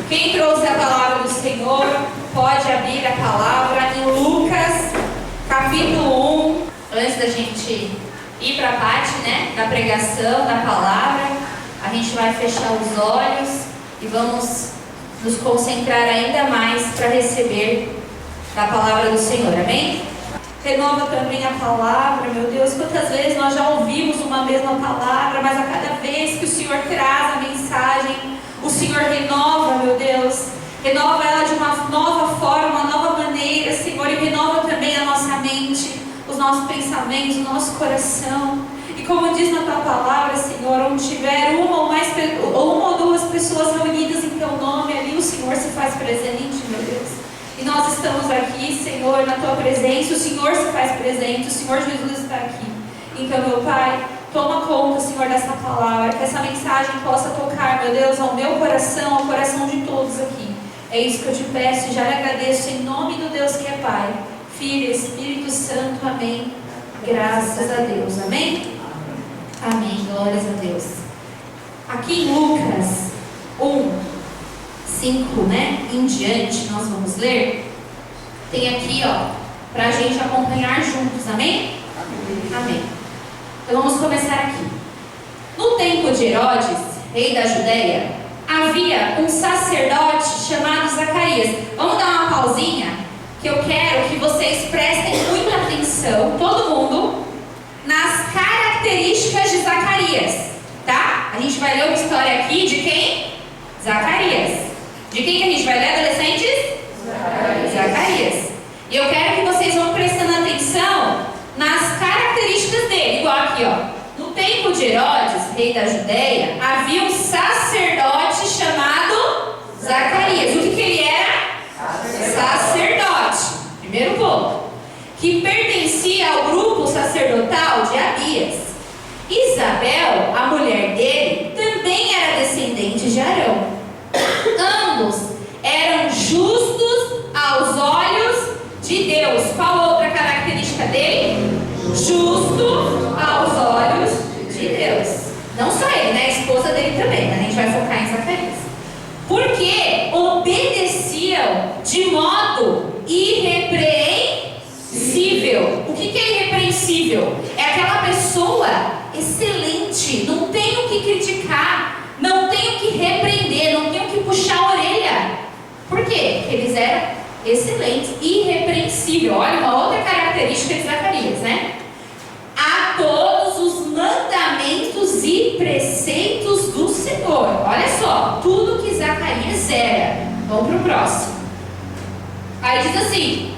Quem trouxe a palavra do Senhor, pode abrir a palavra em Lucas, capítulo 1. Antes da gente ir para a parte, da pregação, da palavra, a gente vai fechar os olhos e vamos nos concentrar ainda mais para receber da palavra do Senhor, amém? Renova também a palavra, meu Deus, quantas vezes nós já ouvimos uma mesma palavra, mas a cada vez que o Senhor traz a mensagem, o Senhor renova, meu Deus, renova ela de uma nova forma, uma nova maneira, Senhor, e renova também a nossa mente, os nossos pensamentos, o nosso coração. E como diz na tua palavra, Senhor, onde tiver uma ou duas pessoas reunidas em teu nome, ali o Senhor se faz presente, meu Deus. E nós estamos aqui, Senhor, na tua presença, o Senhor se faz presente, o Senhor Jesus está aqui. Então, meu Pai, toma conta, Senhor, dessa palavra, que essa mensagem possa tocar, meu Deus, ao meu coração, ao coração de todos aqui. É isso que eu te peço e já lhe agradeço em nome do Deus que é Pai, Filho e Espírito Santo, amém. Graças a Deus, amém? Amém, glórias a Deus. Aqui em Lucas 1, 5, em diante, nós vamos ler. Tem aqui, para a gente acompanhar juntos, amém? Amém. Então vamos começar aqui. No tempo de Herodes, rei da Judéia, havia um sacerdote chamado Zacarias. Vamos dar uma pausinha, que eu quero que vocês prestem muita atenção, todo mundo, nas características de Zacarias, tá? A gente vai ler uma história aqui de quem? Zacarias. De quem que a gente vai ler, adolescentes? Zacarias. E eu quero que vocês vão prestando atenção nas características dele. Igual aqui, no tempo de Herodes, rei da Judéia, havia um sacerdote chamado Zacarias. O que ele era? Sacerdote. Primeiro ponto. Que pertencia ao grupo sacerdotal de Abias. Isabel, a mulher dele, também era descendente de Arão. Ambos eram justos aos olhos de Deus. Qual outra característica dele? Justo aos olhos de Deus. Não só ele, a esposa dele também, a gente vai focar em Zacarias. Porque obedeciam de modo irrepreensível. O que é irrepreensível? É aquela pessoa excelente, não tem o que criticar, não tem o que repreender, não tem o que puxar a orelha. Por quê? Porque eles eram excelentes, irrepreensível. Olha uma outra característica de Zacarias, a todos os mandamentos e preceitos do Senhor. Olha só, tudo que Zacarias era. Vamos para o próximo. Aí diz assim: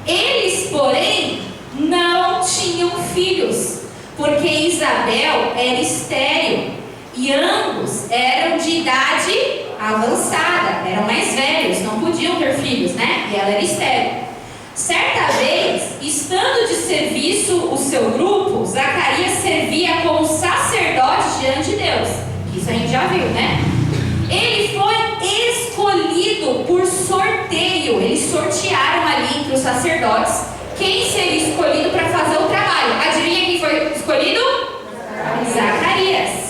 eles, porém, não tinham filhos, porque Isabel era estéril, e ambos eram de idade avançada, eram mais velhos, não podiam ter filhos, e ela era estéril. Certa vez, estando de serviço o seu grupo, Zacarias servia como sacerdote diante de Deus. Isso a gente já viu, Ele foi escolhido por sorteio. Eles sortearam ali entre os sacerdotes quem seria escolhido para fazer o trabalho. Adivinha quem foi escolhido? Zacarias.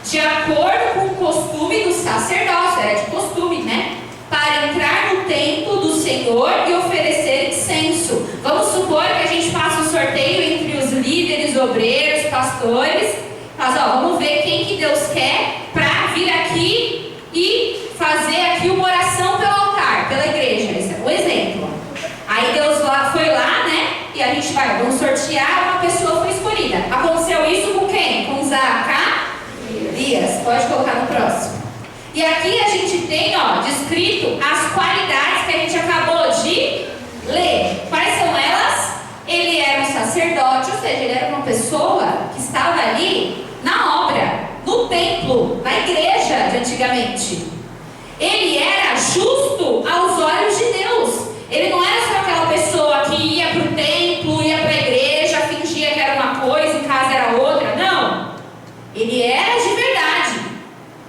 De acordo com o costume do sacerdócio, era de costume, para entrar no templo do Senhor e oferecer incenso. Vamos supor que a gente faça um sorteio entre os líderes, obreiros, pastores. Mas vamos ver quem que Deus quer para vir aqui e fazer aqui uma oração pelo altar, pela igreja. Esse é o exemplo. Aí Deus foi lá, e a gente vamos sortear, uma pessoa foi escolhida. Aconteceu isso com quem? Com Zacarias. Pode colocar no próximo. E aqui a gente tem, descrito as qualidades que a gente acabou de ler. Quais são elas? Ele era um sacerdote, ou seja, ele era uma pessoa que estava ali na obra, no templo, na igreja de antigamente. Ele era justo aos olhos de Deus. Ele não era só aquela pessoa que ia para o templo, ia para a igreja, fingia que era uma coisa, em casa era outra. Não. Ele era de verdade.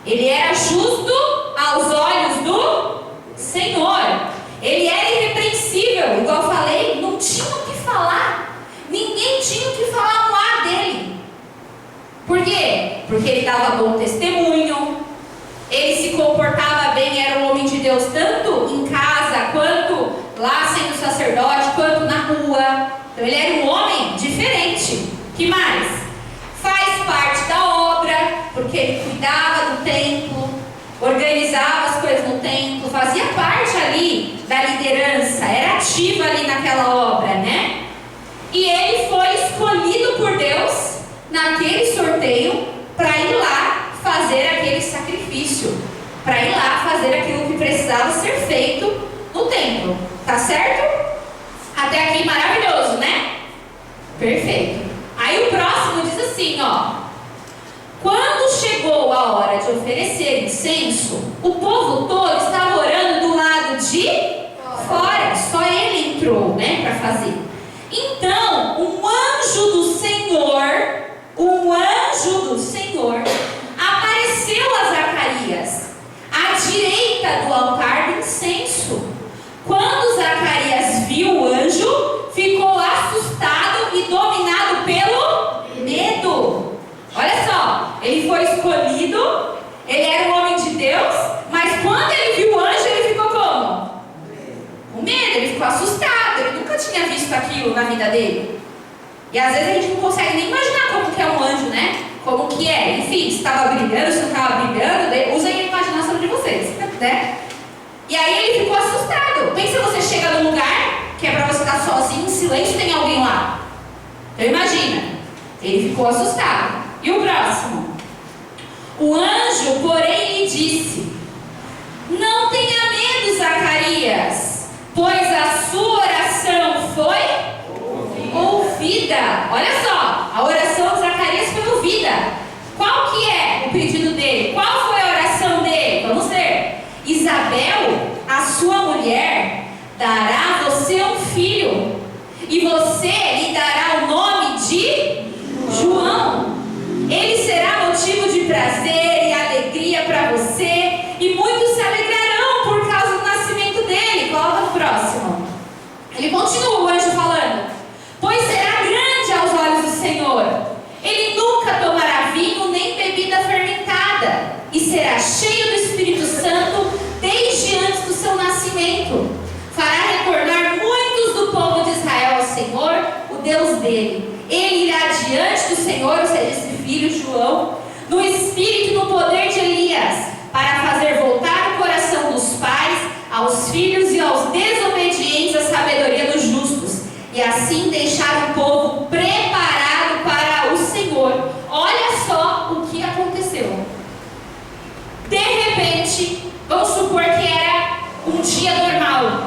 Ele era justo aos olhos do Senhor. Ele era irrepreensível. Igual eu falei, não tinha o que falar. Ninguém tinha o que falar no ar dele. Por quê? Porque ele dava bom testemunho. Ele se comportava bem, era um homem de Deus, tanto em casa, quanto lá sendo sacerdote, quanto na rua. Então ele era um homem diferente. Que mais? Faz parte da obra, porque ele cuidava do templo, organizava as coisas no templo, fazia parte ali da liderança, era ativo ali naquela obra, né? E ele foi escolhido por Deus naquele sorteio para ir lá fazer aquele sacrifício, para ir lá fazer aquilo que precisava ser feito no templo. Tá certo? Até aqui maravilhoso, né? Perfeito. Aí o próximo diz assim, ó: quando chegou a hora de oferecer incenso, o povo todo estava orando do lado de fora. Só ele entrou, né, para fazer. Então, um anjo do Senhor apareceu a Zacarias à direita do altar do incenso. Quando Zacarias viu o anjo, ficou assustado e dominado pelo medo. Olha só, ele foi escolhido, ele era um homem de Deus, mas quando ele viu o anjo, ele ficou como? Com medo, ele ficou assustado, ele nunca tinha visto aquilo na vida dele. E às vezes a gente não consegue nem imaginar como que é um anjo, né? Como que é, enfim, se estava brilhando, se não estava brilhando, usem a imaginação de vocês, né? E aí ele ficou assustado. Pensa, você chega num lugar que é para você estar sozinho, em silêncio, tem alguém lá. Então imagina, ele ficou assustado. E o próximo? O anjo, porém, lhe disse: não tenha medo, Zacarias, pois a sua oração foi ouvida. Olha só, a oração de Zacarias foi ouvida. Qual que é o pedido dele? Qual foi a oração dele? Vamos ver. Isabel, a sua mulher, dará a você um filho, e você lhe dará o nome de João. Ele será motivo de prazer e alegria para você, e muitos se alegrarão por causa do nascimento dele. Coloca no próximo. Ele continua, o anjo falando: pois será grande aos olhos do Senhor. Ele nunca tomará vinho nem bebida fermentada, e será cheio do Espírito Santo desde antes do seu nascimento. Fará retornar muitos do povo de Israel ao Senhor, o Deus dele. Ele irá diante do Senhor, ou seja, esse filho João, no espírito e no poder de Elias, para fazer voltar o coração dos pais aos filhos e aos desobedientes à sabedoria dos justos, e assim deixar o povo preparado para o Senhor. Olha só o que aconteceu. De repente, vamos supor que era um dia normal,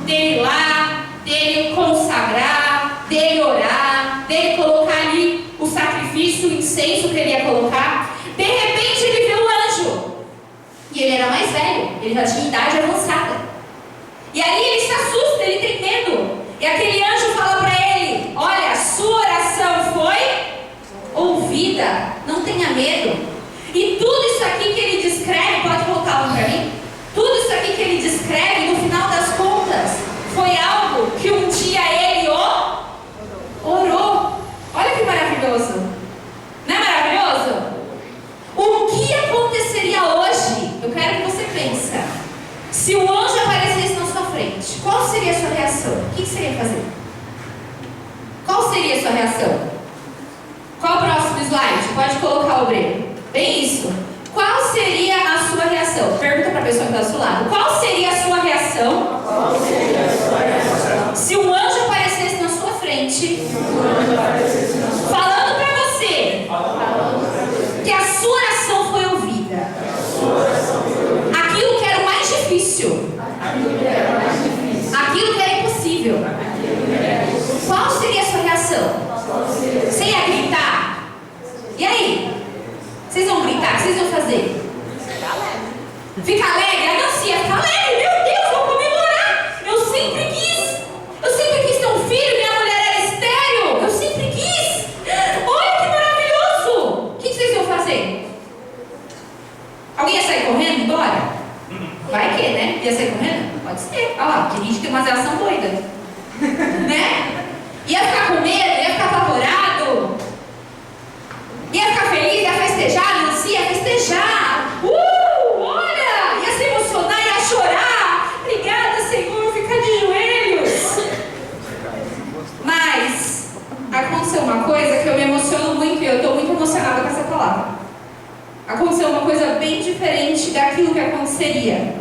dele lá, dele consagrar, dele orar, dele colocar ali o sacrifício, o incenso que ele ia colocar. De repente ele viu o anjo, e ele era mais velho, ele já tinha idade avançada. E aí ele se assusta, ele tem medo, e aquele anjo fala para ele: olha, a sua oração foi ouvida, não tenha medo. E tudo isso aqui que ele descreve, pode voltar lá para mim? Tudo isso aqui que ele descreve, no final das contas, foi algo que um dia ele orou. Olha que maravilhoso. Não é maravilhoso? O que aconteceria hoje? Eu quero que você pense. Se o anjo aparecesse na sua frente, qual seria a sua reação? O que você ia fazer? Qual seria a sua reação? Qual o próximo slide? Pode colocar, obreiro. Bem isso. Qual seria a sua reação? Pergunta para a pessoa que está do seu lado. Qual seria a sua reação? Se um anjo aparecesse na sua frente, falando para você que a sua oração foi ouvida, aquilo que era o mais difícil, aquilo que era impossível, qual seria a sua reação? Você ia gritar? E aí? Vocês vão gritar? O que vocês vão fazer? Fica alegre? A Nancy ia ficar alegre. Meu Deus, vou comemorar. Eu sempre quis ter um filho. Minha mulher era estéril. Eu sempre quis. Olha que maravilhoso. O que vocês iam fazer? Alguém ia sair correndo embora? Vai que, né? Ia sair correndo? Pode ser. Olha lá, porque a gente tem uma reação doida. Né? Ia ficar com medo? Ia ficar apavorado? Ia ficar feliz? Ia festejar? Nancy ia festejar. Olha! Ia se emocionar, ia chorar. diferente daquilo que aconteceria.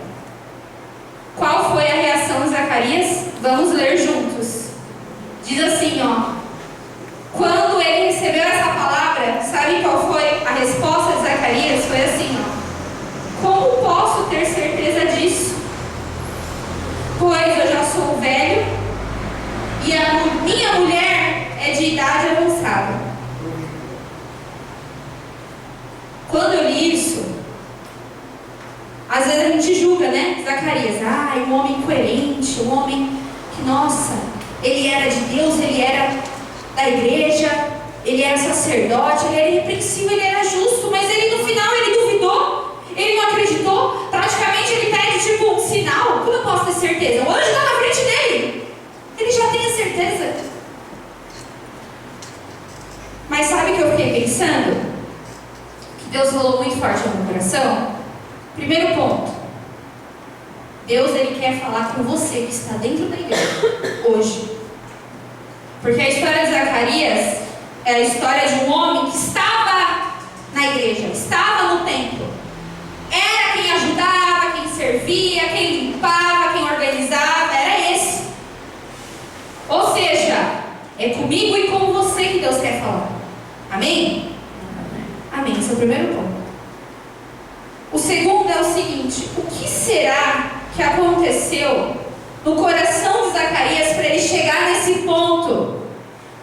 Qual foi a reação de Zacarias? Vamos ler juntos. Diz assim, ó. Quando ele recebeu essa palavra, sabe qual foi a resposta de Zacarias? Foi assim, ó. Como posso ter certeza disso? Pois eu já sou velho e a minha mulher é de idade avançada. Quando eu li isso, às vezes a gente julga, né? Zacarias, um homem incoerente, um homem que, nossa, ele era de Deus, ele era da igreja, ele era sacerdote, ele era irrepreensível, ele era justo, mas ele no final, ele duvidou, ele não acreditou, praticamente ele pede tipo um sinal. Como eu posso ter certeza? O anjo está na frente dele, ele já tem a certeza. Mas sabe o que eu fiquei pensando? Que Deus falou muito forte no meu coração. Primeiro ponto, Deus ele quer falar com você que está dentro da igreja hoje. Porque a história de Zacarias é a história de um homem que estava na igreja, estava no templo. Era quem ajudava, quem servia, quem limpava, quem organizava, era esse. Ou seja, é comigo e com você que Deus quer falar. Amém? Amém, esse é o primeiro ponto. O segundo é o seguinte: o que será que aconteceu no coração de Zacarias para ele chegar nesse ponto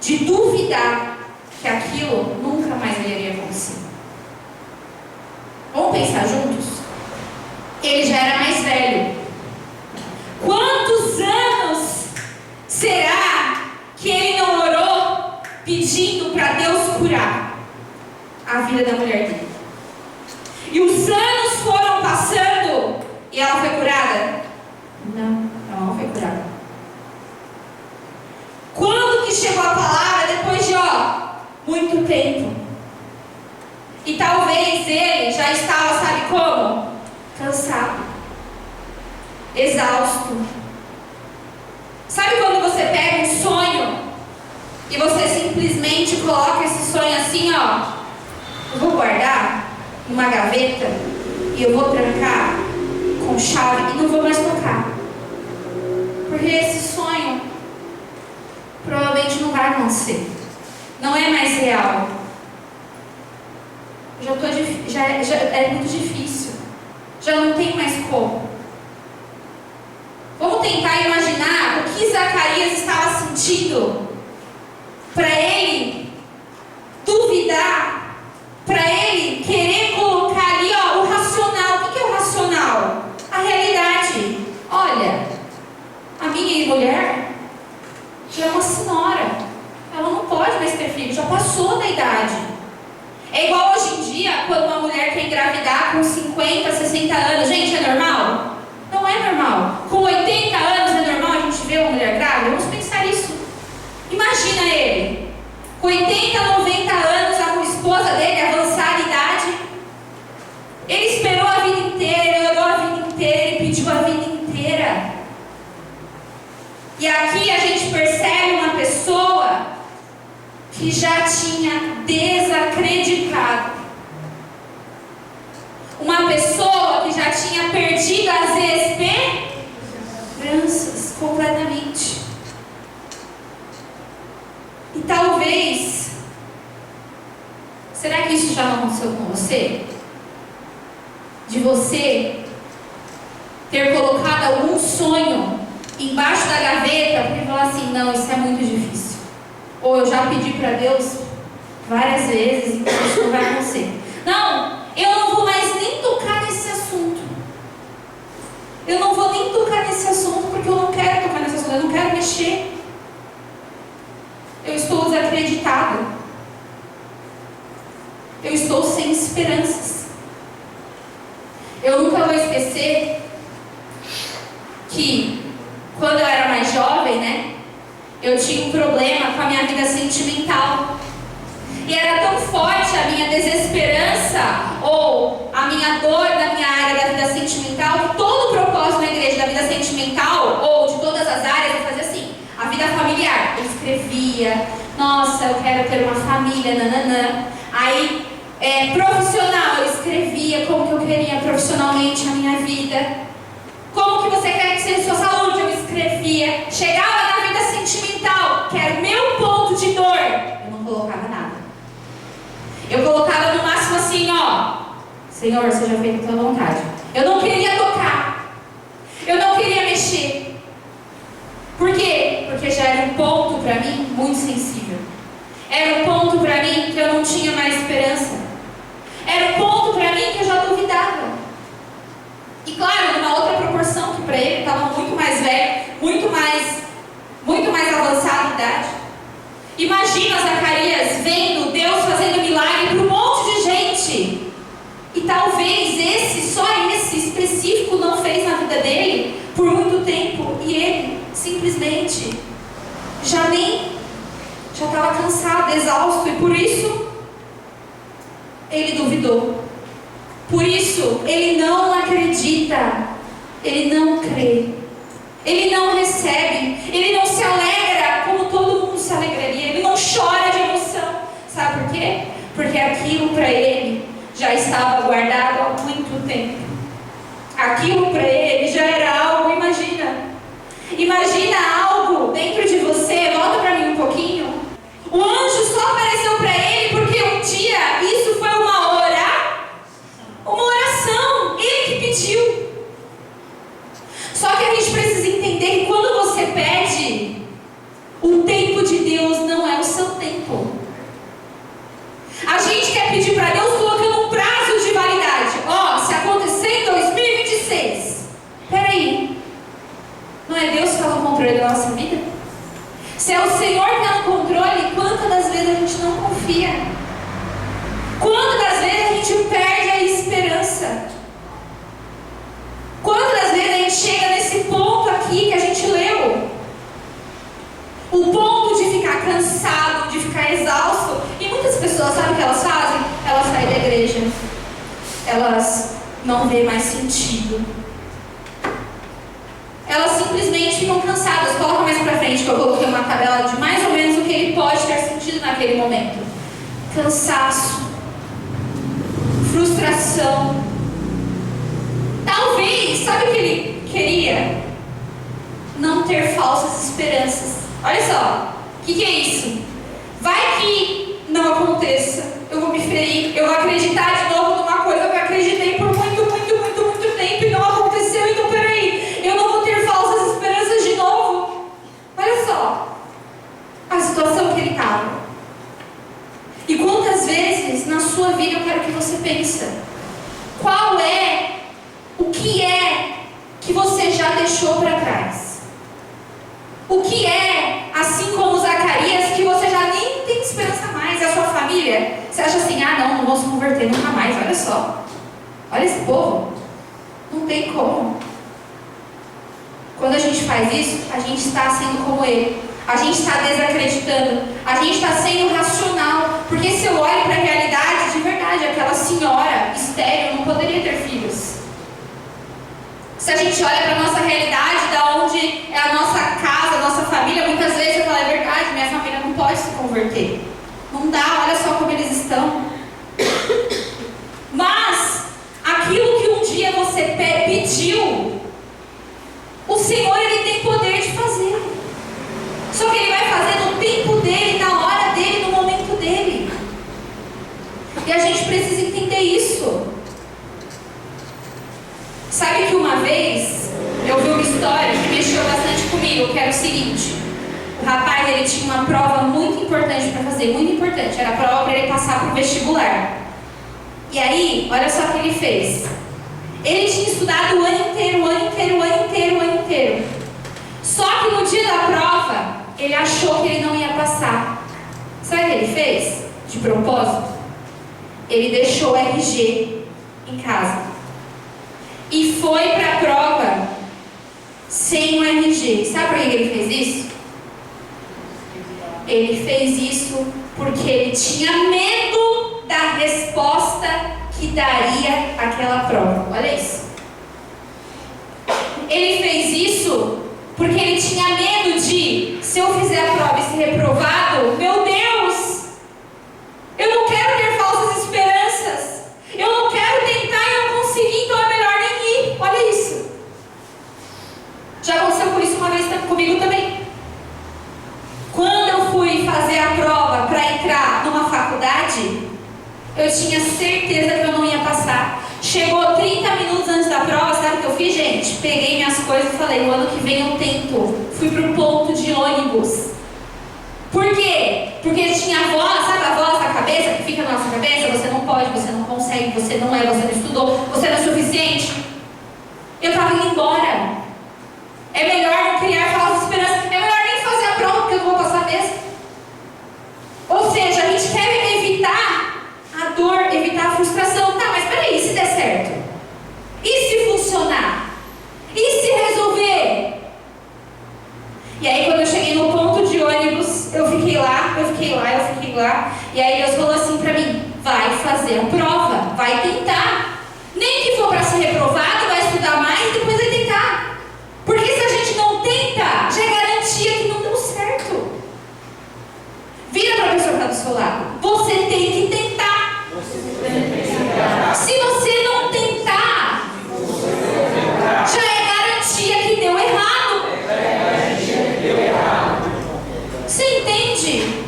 de duvidar que aquilo nunca mais iria acontecer? Vamos pensar juntos? Ele já era mais velho. Quantos anos será que ele não orou pedindo para Deus curar a vida da mulher dele? E os anos foram passando e ela foi curada? Não, ela não foi curada. Quando que chegou a palavra? Depois de muito tempo. E talvez ele já estava, sabe como? Cansado, exausto. Sabe quando você pega um sonho e você simplesmente coloca esse sonho assim, eu vou guardar numa gaveta e eu vou trancar com chave e não vou mais tocar, porque esse sonho provavelmente não vai acontecer, não é mais real. Já é muito difícil, já não tem mais como. Vamos tentar imaginar o que Zacarias estava sentindo para ele duvidar, para ele querer colocar ali o racional. O que é o racional? A realidade. Olha, a minha mulher já é uma senhora, ela não pode mais ter filho, já passou da idade. É igual hoje em dia, quando uma mulher quer engravidar com 50, 60 anos. Gente, é normal? Não é normal. Com 80 anos é normal a gente ver uma mulher grávida? Vamos pensar isso. Imagina ele, com 80, 90 anos, a esposa dele, avançada idade. Ele esperou a vida inteira, ele orou a vida inteira, ele pediu a vida inteira. E aqui a gente percebe uma pessoa que já tinha desacreditado. Uma pessoa que já tinha perdido as esperanças completamente. E talvez, será que isso já não aconteceu com você? De você ter colocado algum sonho embaixo da gaveta porque falar assim, não, isso é muito difícil. Ou eu já pedi para Deus várias vezes, então isso não vai acontecer. Não, eu não vou mais nem tocar nesse assunto. Eu não vou nem tocar nesse assunto porque eu não quero tocar nesse assunto, eu não quero mexer. Eu estou desacreditado. Eu estou sem esperanças. Eu nunca vou esquecer que quando eu era mais jovem, né? Eu tinha um problema com a minha vida sentimental. E era tão forte a minha desesperança ou a minha dor da minha área da vida sentimental que todo o propósito da igreja da vida sentimental ou de todas as áreas eu fazia assim. A vida familiar, eu escrevia, nossa, eu quero ter uma família, nananã. Aí Profissional, eu escrevia como que eu queria profissionalmente a minha vida. Como que você quer que seja a sua saúde? Eu escrevia. Chegava na vida sentimental, que era o meu ponto de dor, eu não colocava nada. Eu colocava no máximo assim, Senhor, seja feita a tua vontade. Eu não queria tocar. Eu não queria mexer. Por quê? Porque já era um ponto para mim muito sensível. Era um ponto para mim que eu não tinha mais esperança. Era um ponto para mim que eu já duvidava. E claro, numa outra proporção, que para ele estava muito mais velho, muito mais avançado em idade. Imagina Zacarias vendo Deus fazendo milagre para um monte de gente. E talvez só esse específico não fez na vida dele por muito tempo. E ele simplesmente já estava cansado, exausto. E por isso ele duvidou. Por isso ele não acredita. Ele não crê. Ele não recebe. Ele não se alegra como todo mundo se alegraria. Ele não chora de emoção. Sabe por quê? Porque aquilo para ele já estava guardado há muito tempo. Aquilo para ele já era algo, imagina algo dentro de você. Volta para mim um pouquinho. O anjo só apareceu para ele porque um dia isso foi uma oração. Ele que pediu. Só que a gente precisa entender que quando você pede, o tempo de Deus não é o seu tempo. A gente quer pedir para Deus colocando um prazo de validade. Se acontecer em 2026. Peraí. Não é Deus que está no controle da nossa vida? Se é o Senhor que está no controle, quantas das vezes a gente não confia? Quantas das vezes a gente perde a esperança? Quantas das vezes a gente chega nesse ponto aqui que a gente leu? O ponto de ficar cansado, de ficar exausto. E muitas pessoas, sabe o que elas fazem? Elas saem da igreja. Elas não veem mais sentido. Elas simplesmente ficam cansadas. Coloca mais pra frente que eu coloquei uma tabela de mais ou menos o que ele pode ter sentido naquele momento. Cansaço. Frustração. Talvez, sabe o que ele queria? Não ter falsas esperanças. Olha só, o que é isso? Vai que não aconteça, eu vou me ferir, eu vou acreditar de novo numa coisa que eu acreditei por muito tempo e não aconteceu, então peraí, eu não vou ter falsas esperanças de novo. Olha só a situação que ele estava. E quantas vezes na sua vida eu quero que você pense, o que é que você já deixou para trás? O que é, assim como Zacarias, que você já nem tem esperança mais? A sua família, você acha assim, não vão se converter nunca mais, olha só. Olha esse povo. Não tem como. Quando a gente faz isso, a gente está sendo como ele. A gente está desacreditando. A gente está sendo racional. Porque se eu olho para a realidade, de verdade, aquela senhora estéril não poderia ter filhos. Se a gente olha para a nossa realidade, da onde é a nossa casa, a nossa família, muitas vezes eu falo, é verdade, minha família não pode se converter. Não dá, olha só como eles estão. Mas, aquilo que um dia você pediu, o Senhor, Ele tem poder de fazer. Só que Ele vai fazer no tempo dEle, na hora dEle, no momento dEle. E a gente precisa entender isso. Sabe que uma vez eu vi uma história que mexeu bastante comigo, que era o seguinte: o rapaz, ele tinha uma prova muito importante para fazer, muito importante, era a prova para ele passar para o vestibular. E aí, olha só o que ele fez. Ele tinha estudado o ano inteiro. Só que no dia da prova, ele achou que ele não ia passar. Sabe o que ele fez? De propósito? Ele deixou o RG em casa. E foi para a prova sem o RG. Sabe por que ele fez isso? Ele fez isso porque ele tinha medo da resposta que daria aquela prova. Olha isso. Ele fez isso porque ele tinha medo de, se eu fizer a prova e ser reprovado, meu Deus, eu não quero ter falsas esperanças. Eu tinha certeza que eu não ia passar. Chegou 30 minutos antes da prova, sabe o que eu fiz, gente? Peguei minhas coisas e falei, o ano que vem eu tento. Fui pro ponto de ônibus. Por quê? Porque tinha a voz, sabe a voz da cabeça que fica na nossa cabeça? Você não pode, você não consegue, você não é, você não estudou, você não é suficiente. Eu estava indo embora. É melhor não criar falsas esperanças. É melhor nem fazer a prova, porque eu não vou passar mesmo. Ou seja, a gente quer evitar a dor, evitar a frustração. Tá, mas peraí, e se der certo? E se funcionar? E se resolver? E aí quando eu cheguei no ponto de ônibus, eu fiquei lá. E aí Deus falou assim pra mim, vai fazer a prova, vai tentar. Nem que for para ser reprovado, vai estudar mais, depois vai tentar. Porque se a gente não tenta, já é garantia que não deu certo. Vira para a pessoa que está do seu lado. Você tem que tentar. Se você não tentar, já é garantia que deu errado. Você entende?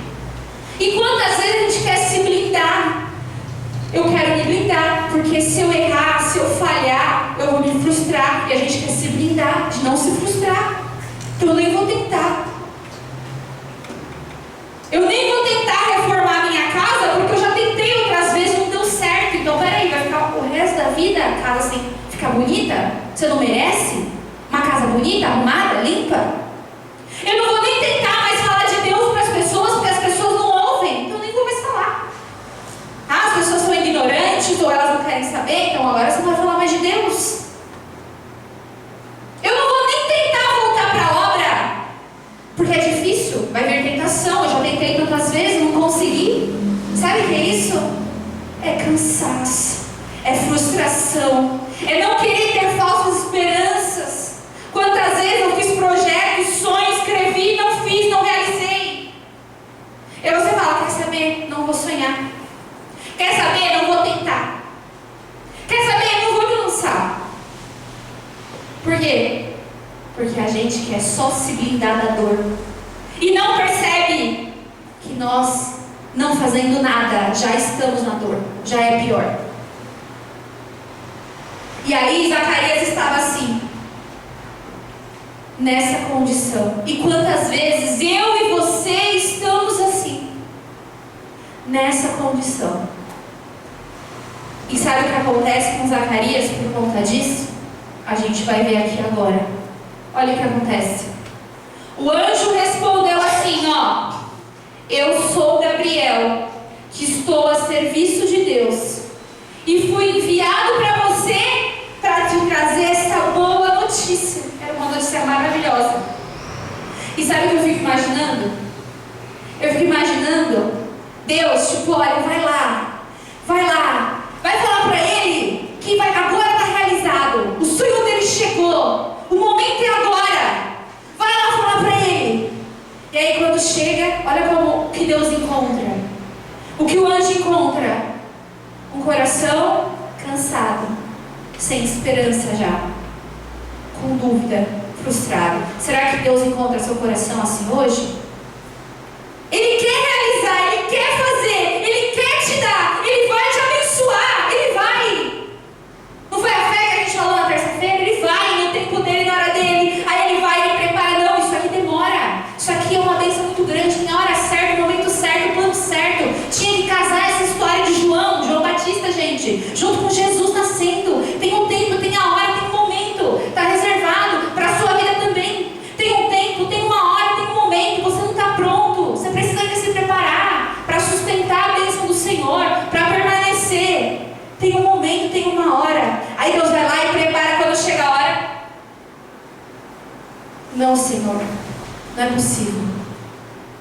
E quantas vezes a gente quer se blindar? Eu quero me blindar, porque se eu errar, se eu falhar, eu vou me frustrar. E a gente quer se blindar de não se frustrar. Então eu nem vou tentar. Eu nem vou tentar reformar a minha casa, porque eu já tentei outras vezes e não deu certo. Então peraí, vai ficar o resto da vida a casa sem ficar bonita? Você não merece? Uma casa bonita, arrumada, limpa? Eu não vou nem tentar mais falar de Deus para as pessoas, porque as pessoas não ouvem. Então eu nem vou mais falar. As pessoas são ignorantes ou elas não querem saber, então agora você não vai falar mais de Deus. Eu não vou nem tentar voltar para a obra, porque é difícil, vai vir tentação. Eu já tentei tantas vezes, não consegui. Sabe o que é isso? É cansaço, é frustração, é não querer ter falsas esperanças. Quantas vezes eu fiz projetos, sonhos, escrevi, não fiz, não realizei. E você fala, quer saber? Não vou sonhar. Quer saber? Não vou tentar. Quer saber? Não vou me lançar. Por quê? Porque a gente quer só se blindar da dor. E não percebe que nós, não fazendo nada, já estamos na dor. Já é pior. E aí Zacarias estava assim, nessa condição. E quantas vezes eu e você estamos assim, nessa condição. E sabe o que acontece com Zacarias por conta disso? A gente vai ver aqui agora. Olha o que acontece. O anjo respondeu assim, ó: eu sou Gabriel, que estou a serviço de Deus, e fui enviado para você para te trazer esta boa notícia. Era uma notícia maravilhosa. E sabe o que eu fico imaginando? Eu fico imaginando Deus, tipo, olha, vai lá, vai falar para ele que agora está realizado, o sonho dele chegou, o momento é agora, vai lá falar para ele. E aí quando chega, olha como que Deus encontra, o que o anjo encontra, um coração cansado, sem esperança já, com dúvida, frustrado. Será que Deus encontra seu coração assim hoje? Ele quer realizar, Ele quer fazer, Ele quer te dar, Ele vai te abençoar, Ele vai. Não foi a fé que a gente falou na terça-feira? Ele vai no tempo dele, na hora dele, aí Ele vai, Ele prepara. Não, isso aqui demora, isso aqui é uma bênção muito grande, na hora certa, no momento certo, no plano certo. Tinha que casar essa história de João Batista, gente, junto com Jesus nascendo. Tem um tempo, tem a hora, tem um momento, está reservado para a sua vida também. Tem um tempo, tem uma hora, tem um momento. Você não está pronto, você precisa ainda se preparar para sustentar a bênção do Senhor, para permanecer. Tem um momento, tem uma hora. Aí Deus vai lá e prepara. Quando chega a hora, não, Senhor, não é possível,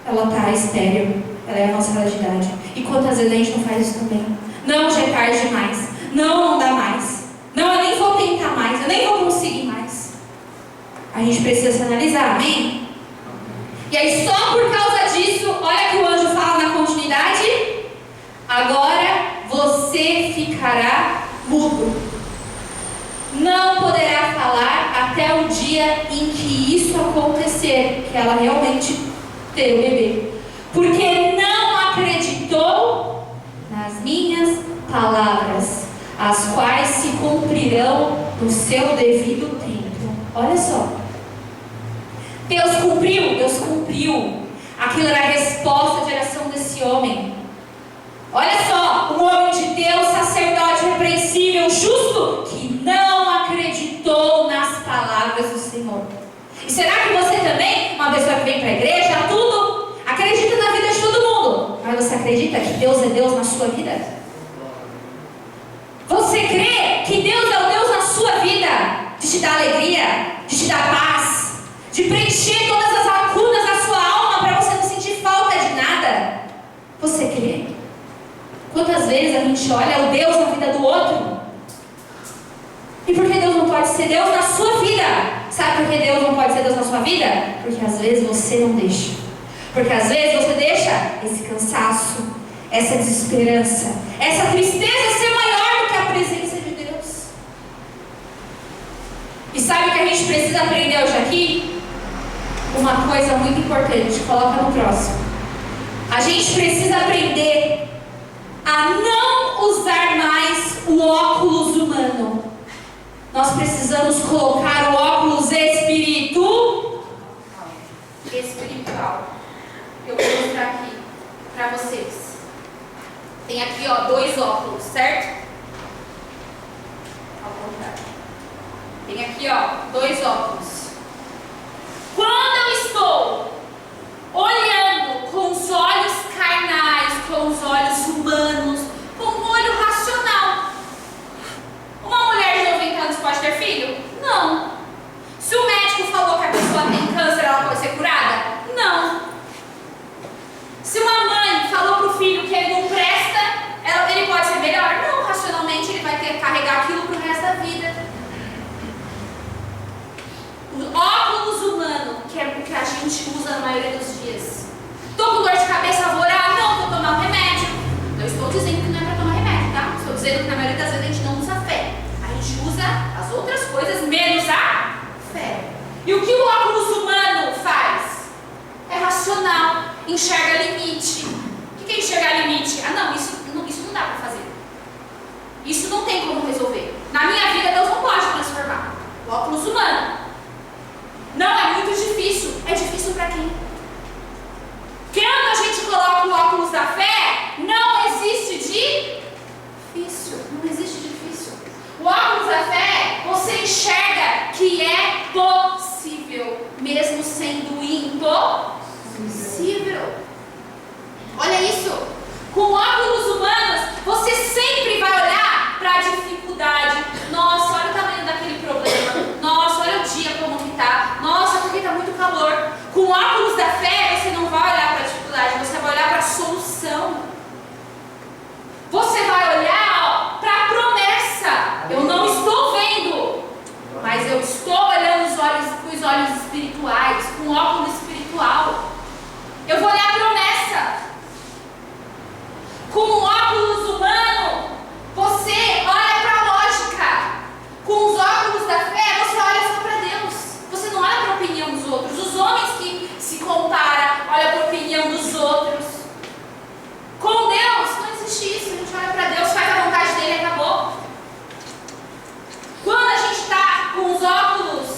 ela está estéril, ela é avançada de idade. E quantas vezes a gente não faz isso também? Não, já é tarde demais. Não dá mais. Não, eu nem vou tentar mais. Eu nem vou conseguir mais. A gente precisa se analisar, amém? E aí só por causa disso, olha que o anjo fala na continuidade: agora você ficará mudo. Não poderá falar até o dia em que isso acontecer, que ela realmente ter o bebê. Porque não acreditou nas minhas palavras, as quais se cumprirão no seu devido tempo. Olha só. Deus cumpriu. Aquilo era a resposta de oração desse homem. Olha só, um homem de Deus, sacerdote repreensível, justo, que não acreditou nas palavras do Senhor. E será que você também, uma pessoa que vem para a igreja, tudo, acredita na vida de todo mundo, mas você acredita que Deus é Deus na sua vida? Você crê que Deus é o Deus na sua vida, de te dar alegria, de te dar paz, de preencher todas as lacunas da sua alma para você não sentir falta de nada? Você crê? Quantas vezes a gente olha o Deus na vida do outro? E por que Deus não pode ser Deus na sua vida? Sabe por que Deus não pode ser Deus na sua vida? Porque às vezes você não deixa. Porque às vezes você deixa esse cansaço, essa desesperança, essa tristeza ser maior do que a presença de Deus. E sabe o que a gente precisa aprender hoje aqui? Uma coisa muito importante, coloca no próximo. A gente precisa aprender a não usar mais o óculos humano. Nós precisamos colocar o óculos espiritual. Eu vou mostrar aqui para vocês. Tem aqui, ó, 2 óculos, certo? Ao contrário. Tem aqui, ó, 2 óculos. Quando eu estou olhando com os olhos carnais, com os olhos humanos, com o olho racional, uma mulher de 90 anos pode ter filho? Não. Se o médico falou que a pessoa tem câncer, ela pode ser curada? Não. Se uma mãe falou para o filho que ele não presta, ele pode ser melhor? Não. Racionalmente ele vai ter que carregar aquilo para o resto da vida. O óculos humano, que é o que a gente usa na maioria dos dias. Estou com dor de cabeça, vou orar? Não, vou tomar um remédio. Eu estou dizendo que não é para tomar remédio, tá? Estou dizendo que na maioria das vezes a gente não usa fé. A gente usa as outras coisas menos a fé. E o que o óculos humano faz? É racional, enxerga limite. O que é enxergar limite? Ah não, isso não dá para fazer. Isso não tem como resolver. Na minha vida Deus não pode transformar. O óculos humano. Não, é muito difícil. É difícil para quem? Quando a gente coloca o óculos da fé, não existe difícil. Não existe difícil. O óculos da fé, você enxerga que é possível, mesmo sendo impossível. Olha isso. Com óculos humanos, você sempre vai olhar para a dificuldade. Nossa, olha o tamanho daquele problema. Nossa, olha o dia como que tá. Nossa, porque tá muito calor. Com óculos da fé, você não vai olhar para a dificuldade, você vai olhar para a solução. Você vai olhar para a promessa. Eu não estou vendo, mas eu estou olhando com os olhos espirituais, com o óculos espiritual. Eu vou olhar a promessa. Com o óculos humano, você olha para a lógica. Com os óculos da fé, você olha só para Deus. Você não olha para a opinião dos outros. Os homens que se comparam, olham para a opinião dos outros. Com Deus, não existe isso. A gente olha para Deus, faz a vontade dele e acabou. Quando a gente está com os óculos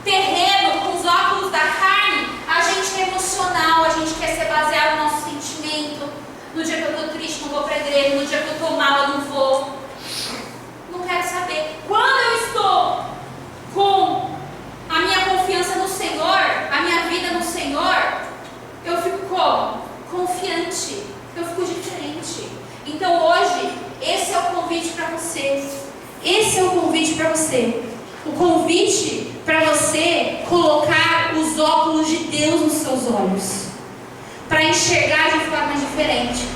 terreno, com os óculos da carne, a gente é emocional, a gente quer ser baseado no nosso sentimento. No dia que eu estou triste, não vou para a igreja. No dia que eu estou mal, eu não vou. Não quero saber. Quando eu estou com a minha confiança no Senhor, a minha vida no Senhor, eu fico como? Confiante. Eu fico diferente. Então hoje, esse é o convite para você. Esse é o convite para você. O convite para você colocar os óculos de Deus nos seus olhos. Para enxergar de forma diferente.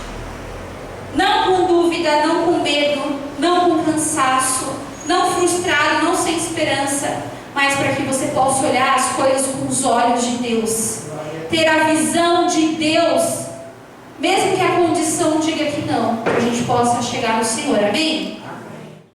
Não com dúvida, não com medo, não com cansaço, não frustrado, não sem esperança, mas para que você possa olhar as coisas com os olhos de Deus. Ter a visão de Deus, mesmo que a condição diga que não, para a gente possa chegar no Senhor. Amém?